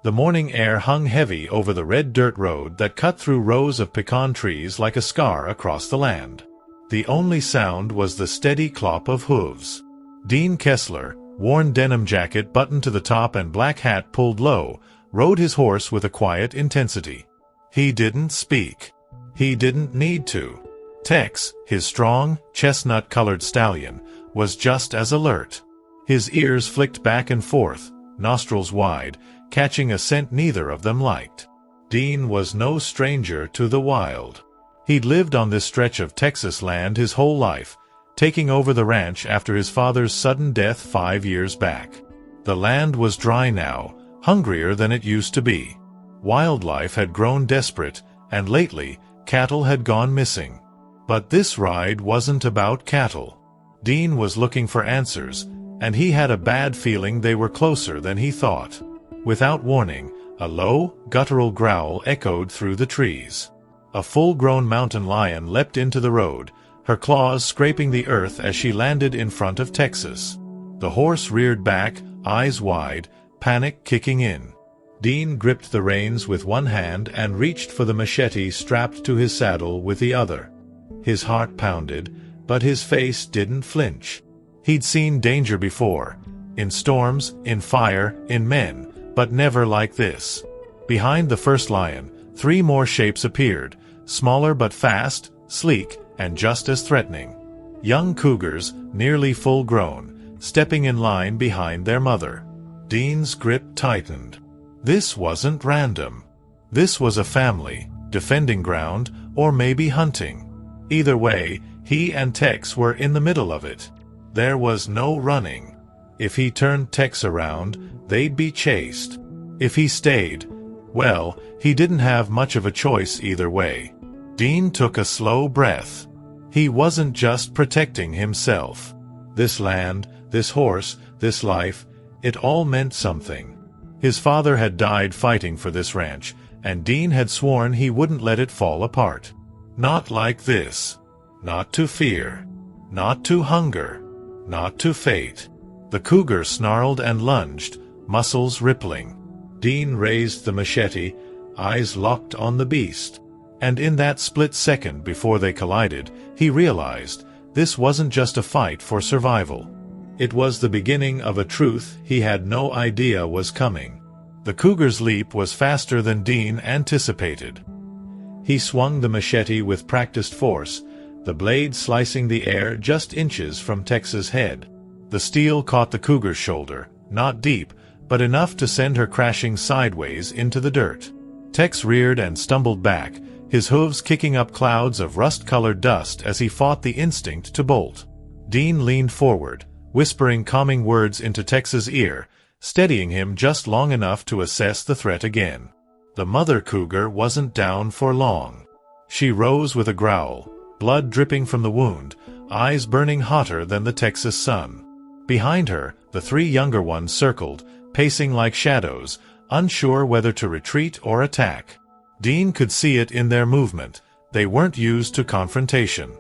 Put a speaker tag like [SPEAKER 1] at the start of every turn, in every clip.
[SPEAKER 1] The morning air hung heavy over the red dirt road that cut through rows of pecan trees like a scar across the land. The only sound was the steady clop of hooves. Dean Kessler, worn denim jacket buttoned to the top and black hat pulled low, rode his horse with a quiet intensity. He didn't speak. He didn't need to. Tex, his strong, chestnut-colored stallion, was just as alert. His ears flicked back and forth, nostrils wide, catching a scent neither of them liked. Dean was no stranger to the wild. He'd lived on this stretch of Texas land his whole life, taking over the ranch after his father's sudden death 5 years back. The land was dry now, hungrier than it used to be. Wildlife had grown desperate, and lately, cattle had gone missing. But this ride wasn't about cattle. Dean was looking for answers, and he had a bad feeling they were closer than he thought. Without warning, a low, guttural growl echoed through the trees. A full-grown mountain lion leapt into the road, her claws scraping the earth as she landed in front of Texas. The horse reared back, eyes wide, panic kicking in. Dean gripped the reins with one hand and reached for the machete strapped to his saddle with the other. His heart pounded, but his face didn't flinch. He'd seen danger before, in storms, in fire, in men, but never like this. Behind the first lion, 3 more shapes appeared, smaller but fast, sleek, and just as threatening. Young cougars, nearly full-grown, stepping in line behind their mother. Dean's grip tightened. This wasn't random. This was a family, defending ground, or maybe hunting. Either way, he and Tex were in the middle of it. There was no running. If he turned Tex around, they'd be chased. If he stayed, well, he didn't have much of a choice either way. Dean took a slow breath. He wasn't just protecting himself. This land, this horse, this life, it all meant something. His father had died fighting for this ranch, and Dean had sworn he wouldn't let it fall apart. Not like this. Not to fear. Not to hunger. Not to fate. The cougar snarled and lunged, muscles rippling. Dean raised the machete, eyes locked on the beast. And in that split second before they collided, he realized this wasn't just a fight for survival. It was the beginning of a truth he had no idea was coming. The cougar's leap was faster than Dean anticipated. He swung the machete with practiced force, the blade slicing the air just inches from Tex's head. The steel caught the cougar's shoulder, not deep, but enough to send her crashing sideways into the dirt. Tex reared and stumbled back, his hooves kicking up clouds of rust-colored dust as he fought the instinct to bolt. Dean leaned forward, whispering calming words into Tex's ear, steadying him just long enough to assess the threat again. The mother cougar wasn't down for long. She rose with a growl, blood dripping from the wound, eyes burning hotter than the Texas sun. Behind her, the 3 younger ones circled, pacing like shadows, unsure whether to retreat or attack. Dean could see it in their movement. They weren't used to confrontation.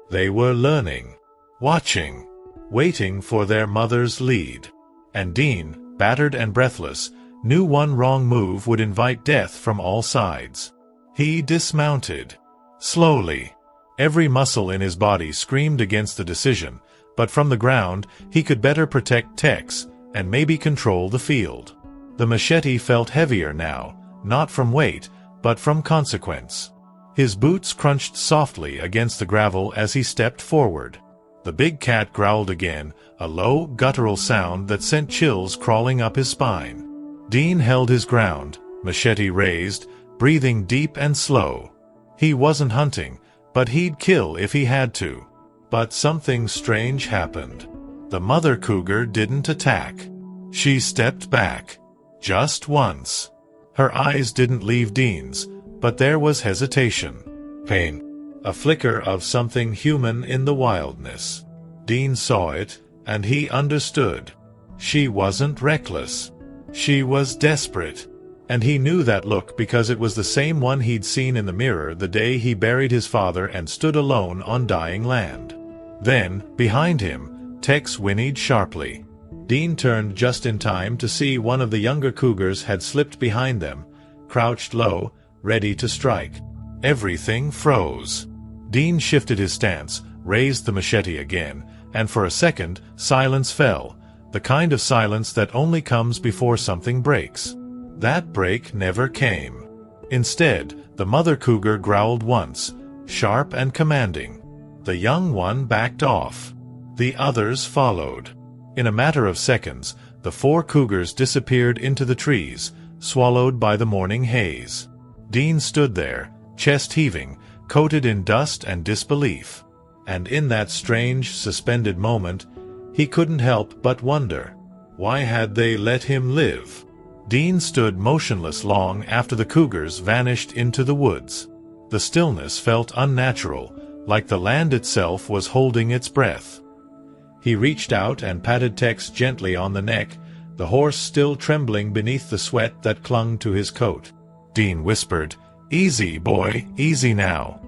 [SPEAKER 1] They were learning, watching, waiting for their mother's lead. And Dean, battered and breathless, knew one wrong move would invite death from all sides. He dismounted. Slowly. Every muscle in his body screamed against the decision, but from the ground he could better protect Tex, and maybe control the field. The machete felt heavier now, not from weight, but from consequence. His boots crunched softly against the gravel as he stepped forward. The big cat growled again, a low, guttural sound that sent chills crawling up his spine. Dean held his ground, machete raised, breathing deep and slow. He wasn't hunting, but he'd kill if he had to. But something strange happened. The mother cougar didn't attack. She stepped back. Just once. Her eyes didn't leave Dean's, but there was hesitation. Pain. A flicker of something human in the wildness. Dean saw it, and he understood. She wasn't reckless. She was desperate. And he knew that look because it was the same one he'd seen in the mirror the day he buried his father and stood alone on dying land. Then, behind him, Tex whinnied sharply. Dean turned just in time to see one of the younger cougars had slipped behind them, crouched low, ready to strike. Everything froze. Dean shifted his stance, raised the machete again, and for a second, silence fell, the kind of silence that only comes before something breaks. That break never came. Instead, the mother cougar growled once, sharp and commanding. The young one backed off. The others followed. In a matter of seconds, the 4 cougars disappeared into the trees, swallowed by the morning haze. Dean stood there, chest heaving, coated in dust and disbelief. And in that strange, suspended moment, he couldn't help but wonder, why had they let him live? Dean stood motionless long after the cougars vanished into the woods. The stillness felt unnatural, like the land itself was holding its breath. He reached out and patted Tex gently on the neck, the horse still trembling beneath the sweat that clung to his coat. Dean whispered, "Easy, boy, easy now."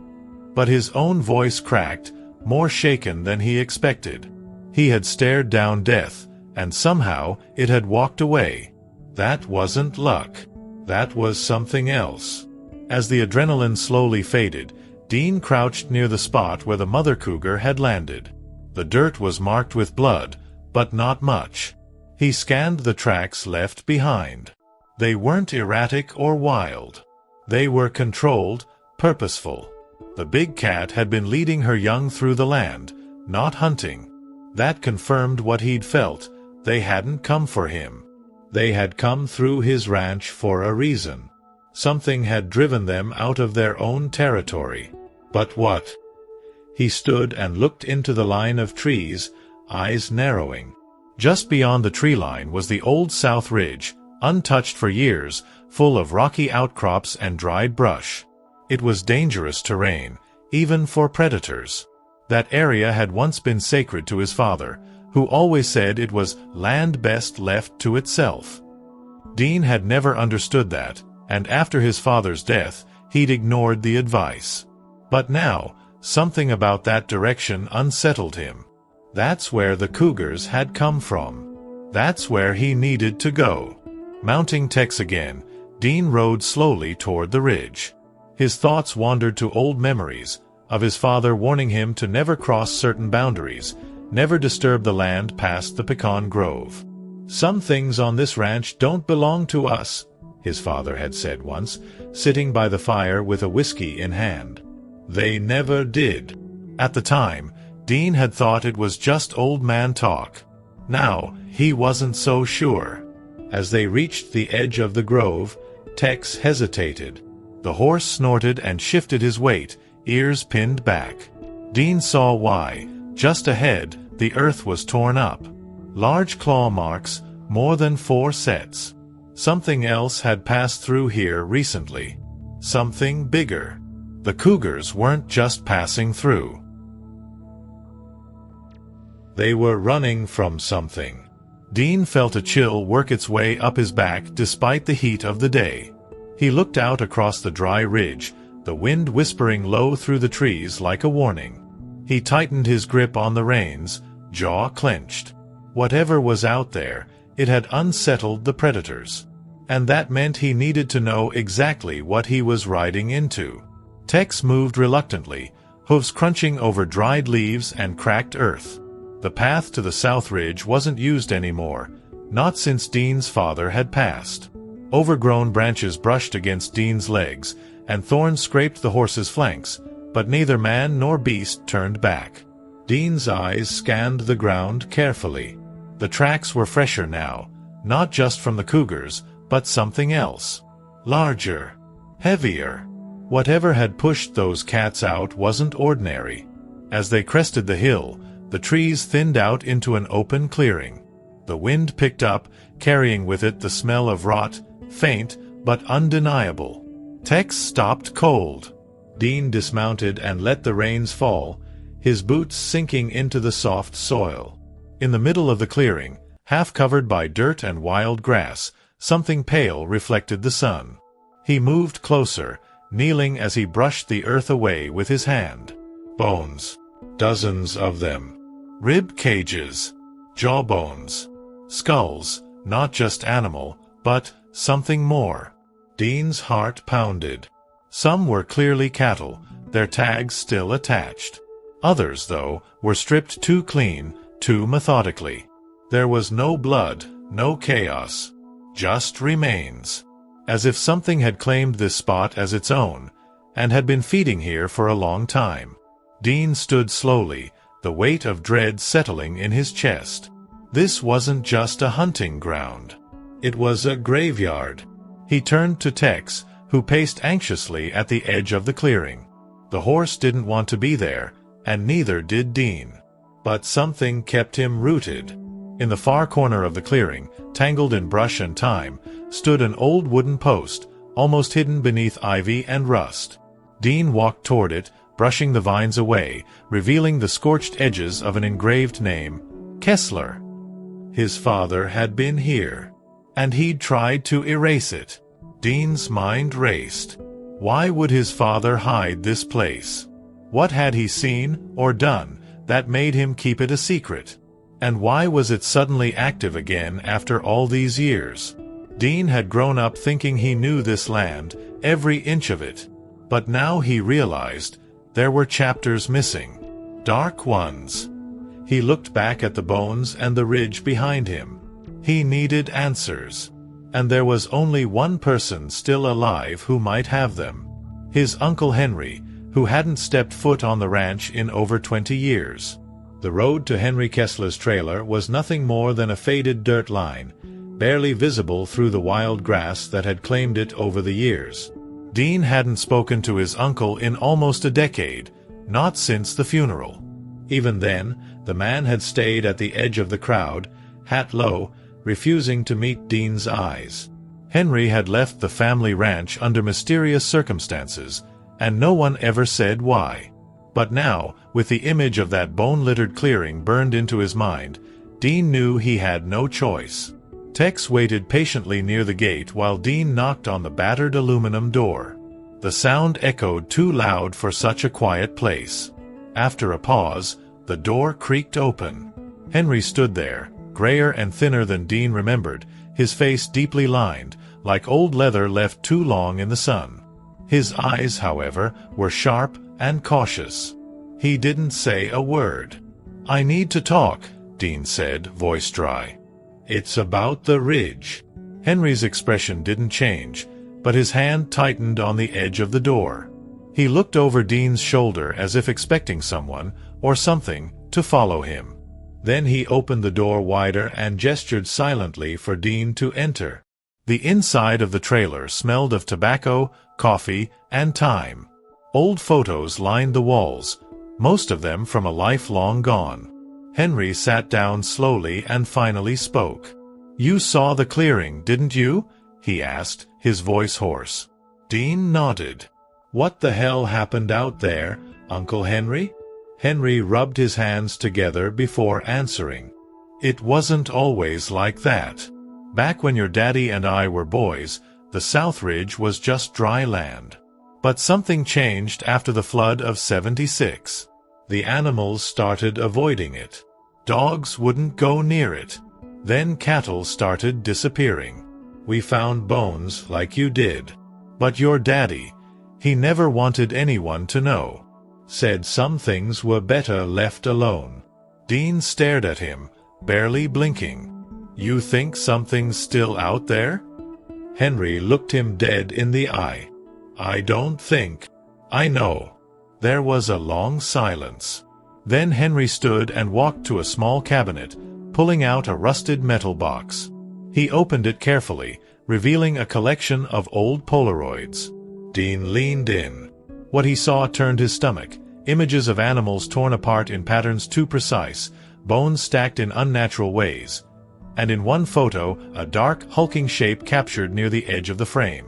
[SPEAKER 1] But his own voice cracked, more shaken than he expected. He had stared down death, and somehow it had walked away. That wasn't luck. That was something else. As the adrenaline slowly faded, Dean crouched near the spot where the mother cougar had landed. The dirt was marked with blood, but not much. He scanned the tracks left behind. They weren't erratic or wild. They were controlled, purposeful. The big cat had been leading her young through the land, not hunting. That confirmed what he'd felt. They hadn't come for him. They had come through his ranch for a reason. Something had driven them out of their own territory. But what? He stood and looked into the line of trees, eyes narrowing. Just beyond the tree line was the old South Ridge, untouched for years, full of rocky outcrops and dried brush. It was dangerous terrain, even for predators. That area had once been sacred to his father, who always said it was land best left to itself. Dean had never understood that, and after his father's death, he'd ignored the advice. But now, something about that direction unsettled him. That's where the cougars had come from. That's where he needed to go. Mounting Tex again, Dean rode slowly toward the ridge. His thoughts wandered to old memories, of his father warning him to never cross certain boundaries, never disturb the land past the pecan grove. "Some things on this ranch don't belong to us," his father had said once, sitting by the fire with a whiskey in hand. They never did. At the time, Dean had thought it was just old man talk. Now, he wasn't so sure. As they reached the edge of the grove, Tex hesitated. The horse snorted and shifted his weight, ears pinned back. Dean saw why. Just ahead, the earth was torn up. Large claw marks, more than 4 sets. Something else had passed through here recently. Something bigger. The cougars weren't just passing through. They were running from something. Dean felt a chill work its way up his back despite the heat of the day. He looked out across the dry ridge, the wind whispering low through the trees like a warning. He tightened his grip on the reins, jaw clenched. Whatever was out there, it had unsettled the predators. And that meant he needed to know exactly what he was riding into. Tex moved reluctantly, hooves crunching over dried leaves and cracked earth. The path to the South Ridge wasn't used anymore, not since Dean's father had passed. Overgrown branches brushed against Dean's legs, and thorns scraped the horse's flanks, but neither man nor beast turned back. Dean's eyes scanned the ground carefully. The tracks were fresher now, not just from the cougars, but something else. Larger. Heavier. Whatever had pushed those cats out wasn't ordinary. As they crested the hill, the trees thinned out into an open clearing. The wind picked up, carrying with it the smell of rot, faint but undeniable. Tex stopped cold. Dean dismounted and let the reins fall, his boots sinking into the soft soil. In the middle of the clearing, half covered by dirt and wild grass, something pale reflected the sun. He moved closer, kneeling as he brushed the earth away with his hand. Bones. Dozens of them. Rib cages. Jawbones. Skulls, not just animal, but something more. Dean's heart pounded. Some were clearly cattle, their tags still attached. Others, though, were stripped too clean, too methodically. There was no blood, no chaos. Just remains. As if something had claimed this spot as its own, and had been feeding here for a long time. Dean stood slowly, the weight of dread settling in his chest. This wasn't just a hunting ground. It was a graveyard. He turned to Tex, who paced anxiously at the edge of the clearing. The horse didn't want to be there, and neither did Dean. But something kept him rooted. In the far corner of the clearing, tangled in brush and thyme, stood an old wooden post, almost hidden beneath ivy and rust. Dean walked toward it, brushing the vines away, revealing the scorched edges of an engraved name, Kessler. His father had been here, and he'd tried to erase it. Dean's mind raced. Why would his father hide this place? What had he seen or done that made him keep it a secret? And why was it suddenly active again after all these years? Dean had grown up thinking he knew this land, every inch of it. But now he realized there were chapters missing. Dark ones. He looked back at the bones and the ridge behind him. He needed answers. And there was only one person still alive who might have them. His Uncle Henry, who hadn't stepped foot on the ranch in over 20 years. The road to Henry Kessler's trailer was nothing more than a faded dirt line, barely visible through the wild grass that had claimed it over the years. Dean hadn't spoken to his uncle in almost a decade, not since the funeral. Even then, the man had stayed at the edge of the crowd, hat low, refusing to meet Dean's eyes. Henry had left the family ranch under mysterious circumstances, and no one ever said why. But now, with the image of that bone-littered clearing burned into his mind, Dean knew he had no choice. Tex waited patiently near the gate while Dean knocked on the battered aluminum door. The sound echoed too loud for such a quiet place. After a pause, the door creaked open. Henry stood there, grayer and thinner than Dean remembered, his face deeply lined, like old leather left too long in the sun. His eyes, however, were sharp and cautious. He didn't say a word. "I need to talk," Dean said, voice dry. "It's about the ridge." Henry's expression didn't change, but his hand tightened on the edge of the door. He looked over Dean's shoulder as if expecting someone, or something, to follow him. Then he opened the door wider and gestured silently for Dean to enter. The inside of the trailer smelled of tobacco, coffee, and thyme. Old photos lined the walls, most of them from a life long gone. Henry sat down slowly and finally spoke. "You saw the clearing, didn't you?" he asked, his voice hoarse. Dean nodded. "What the hell happened out there, Uncle Henry?" Henry rubbed his hands together before answering. "It wasn't always like that. Back when your daddy and I were boys, the South Ridge was just dry land. But something changed after the flood of '76. The animals started avoiding it. Dogs wouldn't go near it. Then cattle started disappearing. We found bones like you did. But your daddy, he never wanted anyone to know. Said some things were better left alone." Dean stared at him, barely blinking. "You think something's still out there?" Henry looked him dead in the eye. "I don't think. I know." There was a long silence. Then Henry stood and walked to a small cabinet, pulling out a rusted metal box. He opened it carefully, revealing a collection of old Polaroids. Dean leaned in. What he saw turned his stomach. Images of animals torn apart in patterns too precise, bones stacked in unnatural ways. And in one photo, a dark, hulking shape captured near the edge of the frame.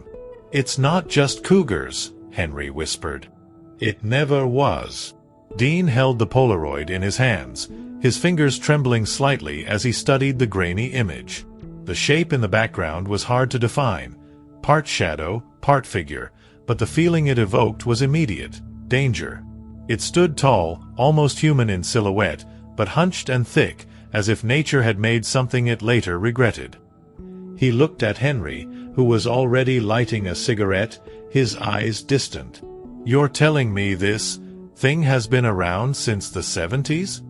[SPEAKER 1] "It's not just cougars," Henry whispered. "It never was." Dean held the Polaroid in his hands, his fingers trembling slightly as he studied the grainy image. The shape in the background was hard to define, part shadow, part figure, but the feeling it evoked was immediate: danger. It stood tall, almost human in silhouette, but hunched and thick, as if nature had made something it later regretted. He looked at Henry, who was already lighting a cigarette, his eyes distant. "You're telling me this thing has been around since the 70s?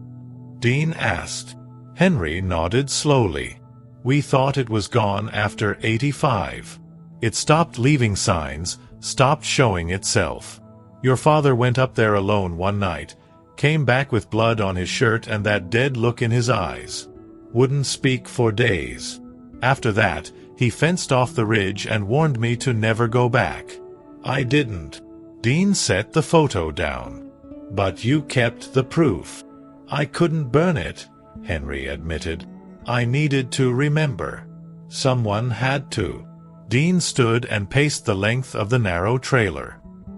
[SPEAKER 1] Dean asked. Henry nodded slowly. "We thought it was gone after 85. It stopped leaving signs, stopped showing itself. Your father went up there alone one night, came back with blood on his shirt and that dead look in his eyes. Wouldn't speak for days. After that, he fenced off the ridge and warned me to never go back. I didn't." Dean set the photo down. "But you kept the proof." "I couldn't burn it," Henry admitted. "I needed to remember. Someone had to." Dean stood and paced the length of the narrow trailer.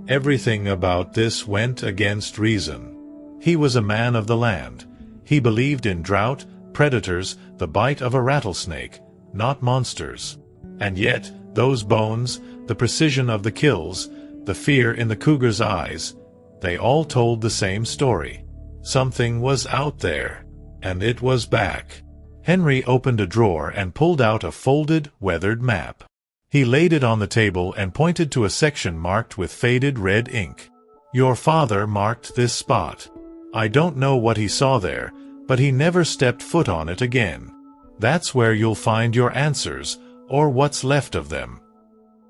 [SPEAKER 1] Everything about this went against reason. He was a man of the land. He believed in drought, predators, the bite of a rattlesnake, not monsters. And yet, those bones, the precision of the kills, the fear in the cougar's eyes, they all told the same story. Something was out there, and it was back. Henry opened a drawer and pulled out a folded, weathered map. He laid it on the table and pointed to a section marked with faded red ink. "Your father marked this spot. I don't know what he saw there, but he never stepped foot on it again. That's where you'll find your answers, or what's left of them."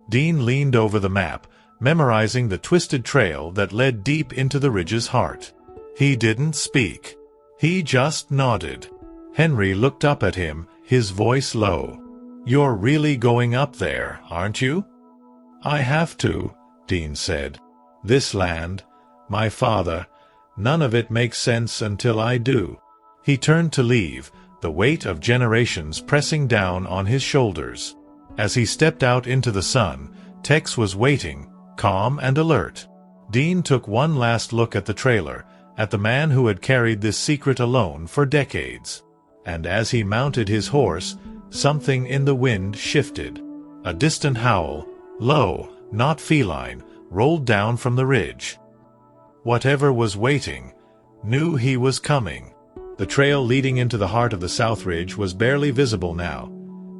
[SPEAKER 1] Dean leaned over the map, memorizing the twisted trail that led deep into the ridge's heart. He didn't speak. He just nodded. Henry looked up at him, his voice low. "You're really going up there, aren't you?" "I have to," Dean said. "This land, my father, none of it makes sense until I do." He turned to leave, the weight of generations pressing down on his shoulders. As he stepped out into the sun, Tex was waiting, calm and alert. Dean took one last look at the trailer, at the man who had carried this secret alone for decades. And as he mounted his horse, something in the wind shifted. A distant howl, low, not feline, rolled down from the ridge. Whatever was waiting, knew he was coming. The trail leading into the heart of the South Ridge was barely visible now,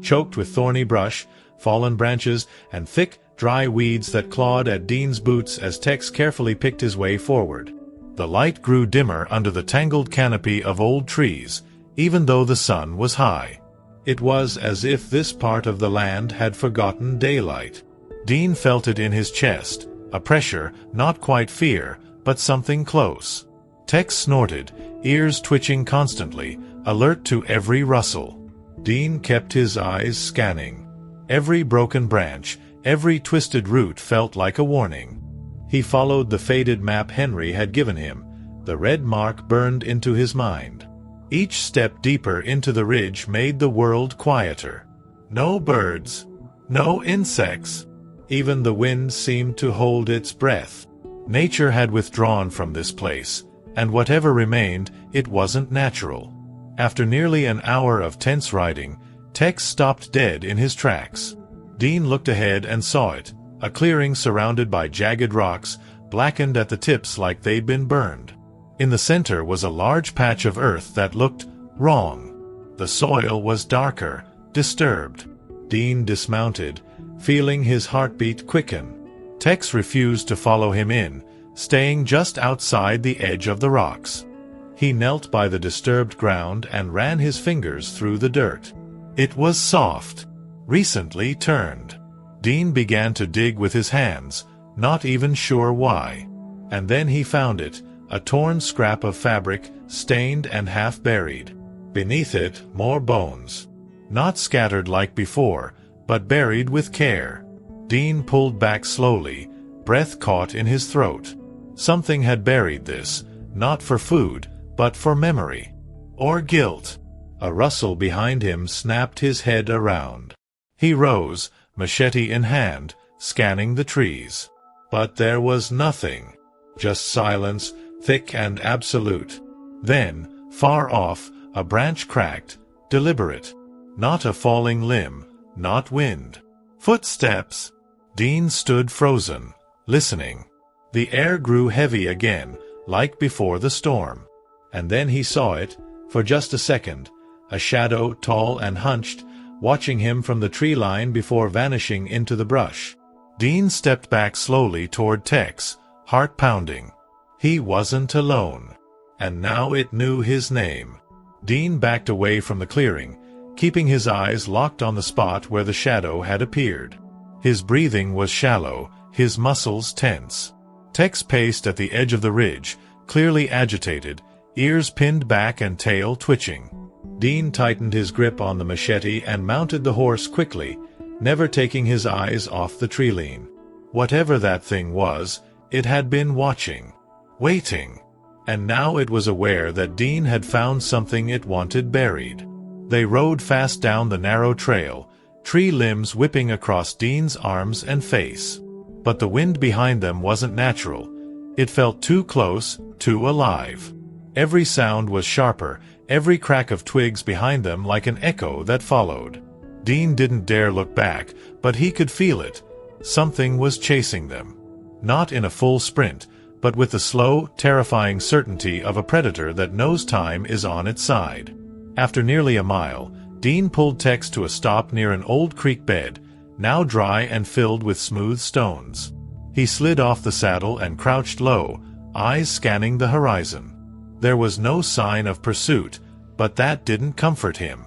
[SPEAKER 1] choked with thorny brush, fallen branches, and thick, dry weeds that clawed at Dean's boots as Tex carefully picked his way forward. The light grew dimmer under the tangled canopy of old trees, even though the sun was high. It was as if this part of the land had forgotten daylight. Dean felt it in his chest, a pressure, not quite fear, but something close. Tex snorted, ears twitching constantly, alert to every rustle. Dean kept his eyes scanning. Every broken branch, every twisted root felt like a warning. He followed the faded map Henry had given him, the red mark burned into his mind. Each step deeper into the ridge made the world quieter. No birds, no insects. Even the wind seemed to hold its breath. Nature had withdrawn from this place, and whatever remained, it wasn't natural. After nearly an hour of tense riding, Tex stopped dead in his tracks. Dean looked ahead and saw it, a clearing surrounded by jagged rocks, blackened at the tips like they'd been burned. In the center was a large patch of earth that looked wrong. The soil was darker, disturbed. Dean dismounted, feeling his heartbeat quicken. Tex refused to follow him in, staying just outside the edge of the rocks. He knelt by the disturbed ground and ran his fingers through the dirt. It was soft, recently turned. Dean began to dig with his hands, not even sure why. And then he found it, a torn scrap of fabric, stained and half buried. Beneath it, more bones. Not scattered like before, but buried with care. Dean pulled back slowly, breath caught in his throat. Something had buried this, not for food, but for memory. Or guilt. A rustle behind him snapped his head around. He rose, machete in hand, scanning the trees. But there was nothing. Just silence, thick and absolute. Then, far off, a branch cracked, deliberate. Not a falling limb, not wind. Footsteps. Dean stood frozen, listening. The air grew heavy again, like before the storm. And then he saw it, for just a second, a shadow tall and hunched, watching him from the tree line before vanishing into the brush. Dean stepped back slowly toward Tex, heart pounding. He wasn't alone. And now it knew his name. Dean backed away from the clearing, keeping his eyes locked on the spot where the shadow had appeared. His breathing was shallow, his muscles tense. Tex paced at the edge of the ridge, clearly agitated, ears pinned back and tail twitching. Dean tightened his grip on the machete and mounted the horse quickly, never taking his eyes off the tree line. Whatever that thing was, it had been watching, waiting, and now it was aware that Dean had found something it wanted buried. They rode fast down the narrow trail, tree limbs whipping across Dean's arms and face. But the wind behind them wasn't natural. It felt too close, too alive. Every sound was sharper, every crack of twigs behind them like an echo that followed. Dean didn't dare look back, but he could feel it. Something was chasing them. Not in a full sprint, but with the slow, terrifying certainty of a predator that knows time is on its side. After nearly a mile, Dean pulled Tex to a stop near an old creek bed, now dry and filled with smooth stones. He slid off the saddle and crouched low, eyes scanning the horizon. There was no sign of pursuit, but that didn't comfort him.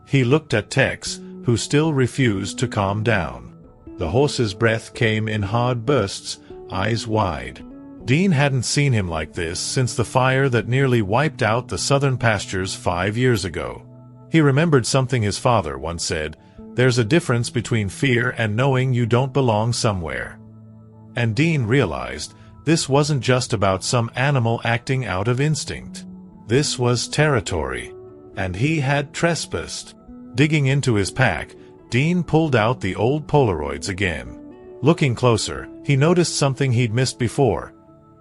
[SPEAKER 1] He looked at Tex, who still refused to calm down. The horse's breath came in hard bursts, eyes wide. Dean hadn't seen him like this since the fire that nearly wiped out the southern pastures 5 years ago. He remembered something his father once said, "There's a difference between fear and knowing you don't belong somewhere." And Dean realized this wasn't just about some animal acting out of instinct. This was territory, and he had trespassed. Digging into his pack, Dean pulled out the old Polaroids again. Looking closer, he noticed something he'd missed before.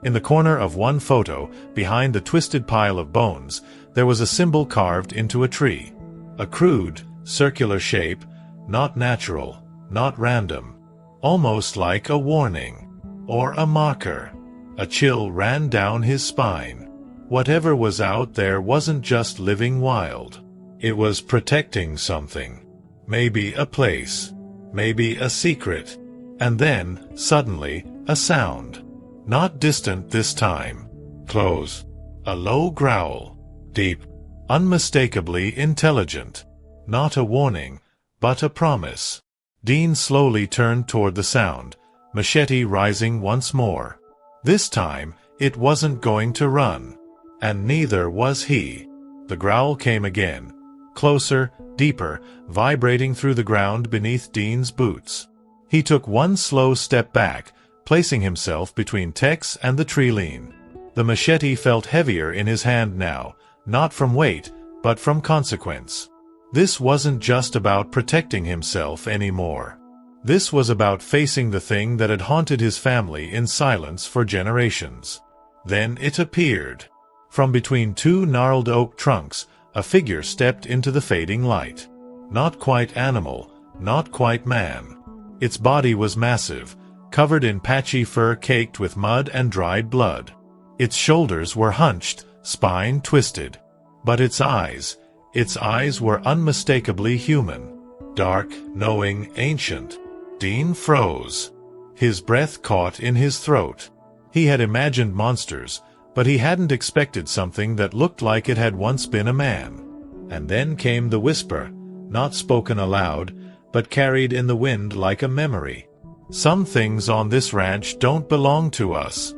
[SPEAKER 1] In the corner of one photo, behind the twisted pile of bones, there was a symbol carved into a tree. A crude, circular shape, not natural, not random. Almost like a warning. Or a marker. A chill ran down his spine. Whatever was out there wasn't just living wild. It was protecting something. Maybe a place. Maybe a secret. And then, suddenly, a sound. Not distant this time. Close. A low growl. Deep. Unmistakably intelligent. Not a warning, but a promise. Dean slowly turned toward the sound, machete rising once more. This time, it wasn't going to run. And neither was he. The growl came again. Closer, deeper, vibrating through the ground beneath Dean's boots. He took one slow step back, placing himself between Tex and the tree line. The machete felt heavier in his hand now, not from weight, but from consequence. This wasn't just about protecting himself anymore. This was about facing the thing that had haunted his family in silence for generations. Then it appeared. From between two gnarled oak trunks, a figure stepped into the fading light. Not quite animal, not quite man. Its body was massive, covered in patchy fur caked with mud and dried blood. Its shoulders were hunched, spine twisted. But its eyes were unmistakably human. Dark, knowing, ancient. Dean froze. His breath caught in his throat. He had imagined monsters, but he hadn't expected something that looked like it had once been a man. And then came the whisper, not spoken aloud, but carried in the wind like a memory. "Some things on this ranch don't belong to us."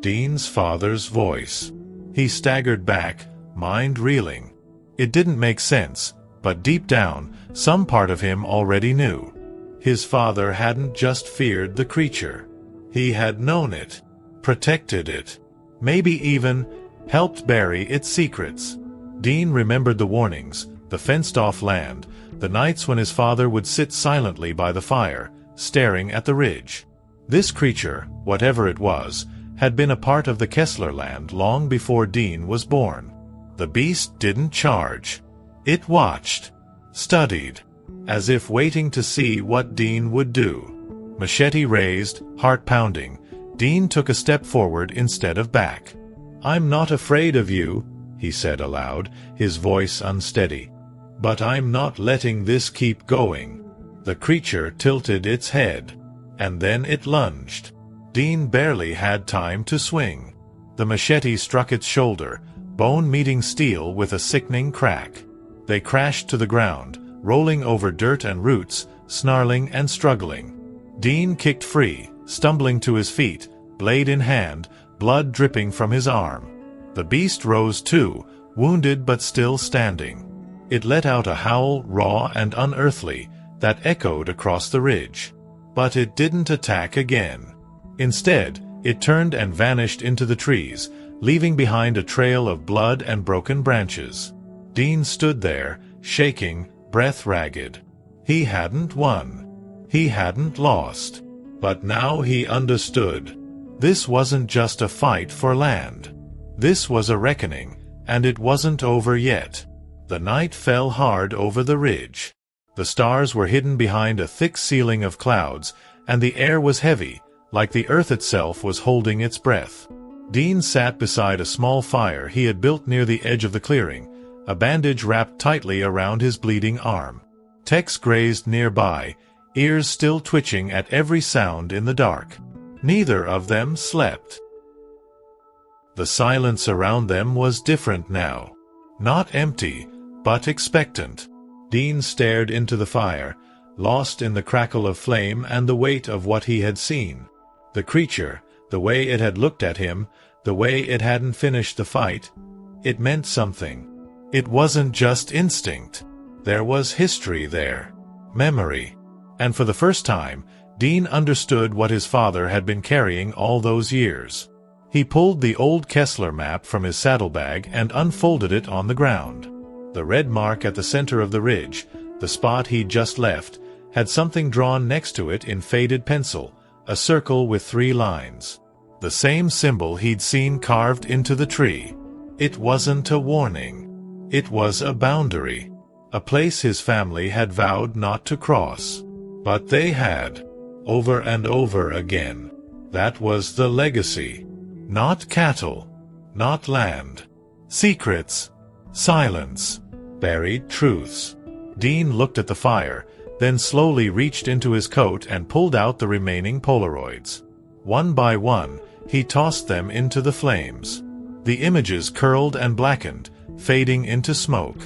[SPEAKER 1] Dean's father's voice. He staggered back, mind reeling. It didn't make sense, but deep down, some part of him already knew. His father hadn't just feared the creature. He had known it, protected it, maybe even helped bury its secrets. Dean remembered the warnings, the fenced-off land, the nights when his father would sit silently by the fire, staring at the ridge. This creature, whatever it was, had been a part of the Kessler land long before Dean was born. The beast didn't charge. It watched, studied, as if waiting to see what Dean would do. Machete raised, heart pounding, Dean took a step forward instead of back. "I'm not afraid of you," he said aloud, his voice unsteady. "But I'm not letting this keep going." The creature tilted its head, and then it lunged. Dean barely had time to swing. The machete struck its shoulder, bone meeting steel with a sickening crack. They crashed to the ground, rolling over dirt and roots, snarling and struggling. Dean kicked free, stumbling to his feet, blade in hand, blood dripping from his arm. The beast rose too, wounded but still standing. It let out a howl, raw and unearthly, that echoed across the ridge. But it didn't attack again. Instead, it turned and vanished into the trees, leaving behind a trail of blood and broken branches. Dean stood there, shaking, breath ragged. He hadn't won. He hadn't lost. But now he understood. This wasn't just a fight for land. This was a reckoning, and it wasn't over yet. The night fell hard over the ridge. The stars were hidden behind a thick ceiling of clouds, and the air was heavy, like the earth itself was holding its breath. Dean sat beside a small fire he had built near the edge of the clearing, a bandage wrapped tightly around his bleeding arm. Tex grazed nearby, ears still twitching at every sound in the dark. Neither of them slept. The silence around them was different now. Not empty, but expectant. Dean stared into the fire, lost in the crackle of flame and the weight of what he had seen. The creature, the way it had looked at him, the way it hadn't finished the fight, it meant something. It wasn't just instinct. There was history there. Memory. And for the first time, Dean understood what his father had been carrying all those years. He pulled the old Kessler map from his saddlebag and unfolded it on the ground. The red mark at the center of the ridge, the spot he'd just left, had something drawn next to it in faded pencil, a circle with 3 lines. The same symbol he'd seen carved into the tree. It wasn't a warning. It was a boundary. A place his family had vowed not to cross. But they had. Over and over again. That was the legacy. Not cattle. Not land. Secrets. Silence. Buried truths. Dean looked at the fire, then slowly reached into his coat and pulled out the remaining Polaroids. One by one, he tossed them into the flames. The images curled and blackened, fading into smoke.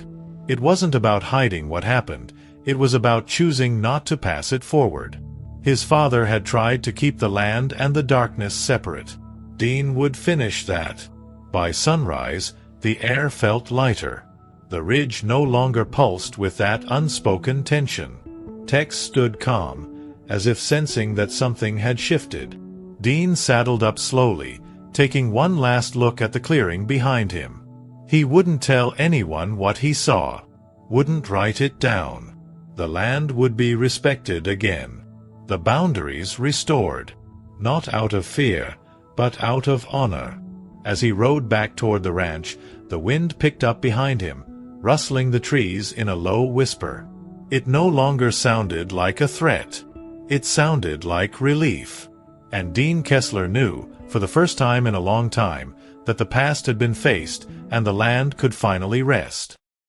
[SPEAKER 1] It wasn't about hiding what happened, it was about choosing not to pass it forward. His father had tried to keep the land and the darkness separate. Dean would finish that. By sunrise, the air felt lighter. The ridge no longer pulsed with that unspoken tension. Tex stood calm, as if sensing that something had shifted. Dean saddled up slowly, taking one last look at the clearing behind him. He wouldn't tell anyone what he saw. Wouldn't write it down. The land would be respected again. The boundaries restored. Not out of fear, but out of honor. As he rode back toward the ranch, the wind picked up behind him, rustling the trees in a low whisper. It no longer sounded like a threat. It sounded like relief. And Dean Kessler knew, for the first time in a long time, that the past had been faced and the land could finally rest.